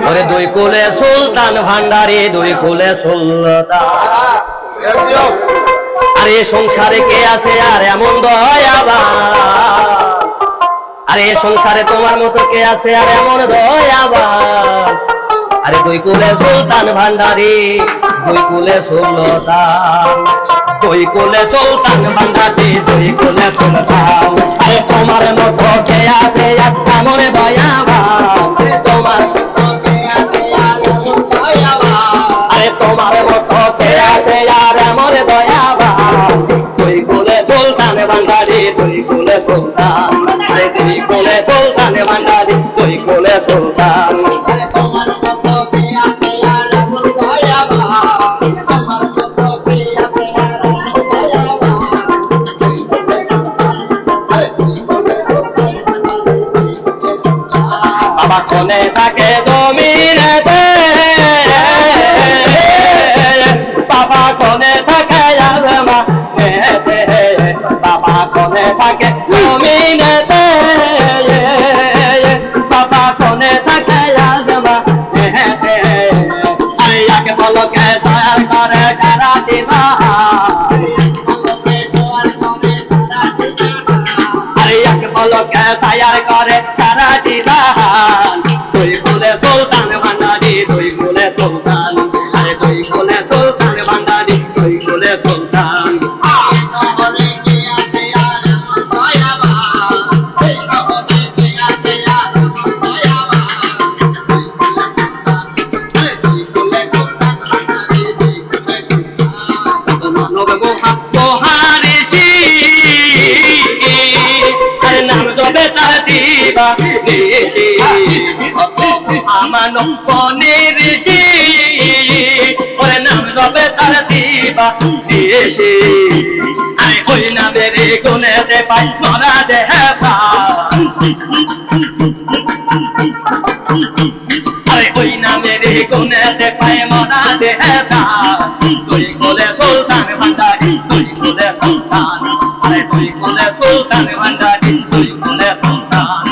ওরে দুই কুলে সুলতান ভান্ডারি, দুই কুলে সুলতান। আরে সংসারে কে আছে আর এমন দয়াবান? আরে সংসারে তোমার মতো কে আছে আর এমন দয়াবান? আরে দুই কুলে সুলতান ভান্ডারি, দুই কুলে সুলতান। দুই কুলে সুলতান ভান্ডারি, দুই কুলে সুলতান। আরে তোমার মতো কে আছে আর এমন দয়াবান? তোমার আরে তোমার মতো কে আছে আর এমন দয়াবান? দুই কুলে সুলতান ভান্ডারি, দুই কুলে সুলতান। আরে দুই কুলে সুলতান ভান্ডারি, দুই কুলে সুলতান। বাবা কোনে থাকে জমিনেতে, বাবা কোনে থাকে আসমানেতে, বাবা কোনে থাকে জমিনেতে, বাবা কোনে থাকে আসমানেতে। আরে একে পলকে তৈয়ার করে সারা জীবন, আরে একে পলকে তৈয়ার করে সারা জীবন। দুই কুলে সুলতান ভান্ডারি, দুই কুলে সুলতান। আরে দুই কুলে সুলতান ভান্ডারি, দুই কুলে সুলতান। মানব মহারিষি, আরে নাম জপে তার দিবা নিশি। মানব পনিঋষি, ওরে নাম জপে তার দিবা নিশি। আরে ওই নামের গুণেতে পাই মরা দেহে প্রাণ, আরে ওই নামের গুণেতে পাই মরা দেহে প্রাণ। দুই কুলে সুলতান ভান্ডারি, দুই কুলে সুলতান। আরে দুই কুলে সুলতান ভান্ডারি, দুই কুলে সুলতান।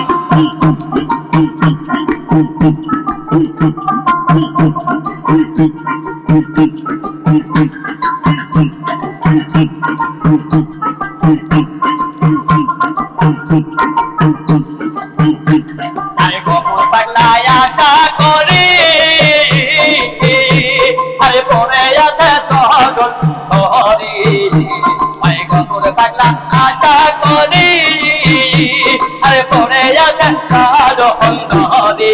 আরে গোপন পাগলায় আশা করি, আরে পরে আছে তখন ধরি। আরে গোপন পাগলা আশা করি, আরে পরে আছে তখন ধরি।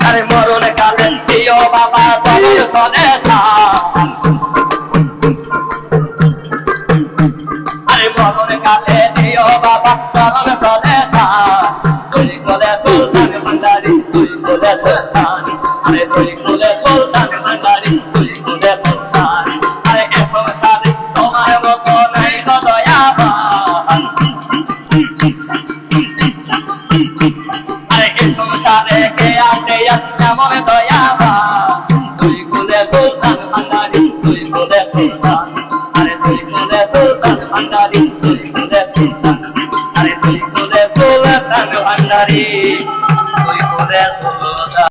আরে মরণ কালে দিও বাবা চরণ করে থান, আরে মরণ কালে দিও বাবা চরণ করে থান। দুই কুলে সুলতান ভান্ডারি, দুই কুলে সুলতান। আরে দুই কুলে সুলতান ভান্ডারি, দুই কুলে সুলতান। আরে এ সংসারে তোমার মতো নাই গো দয়াবান, আরে এ সংসারে কে আছে এমন দয়াবান? দুই কুলে সুলতান ভান্ডারি, দুই কুলে সুলতান।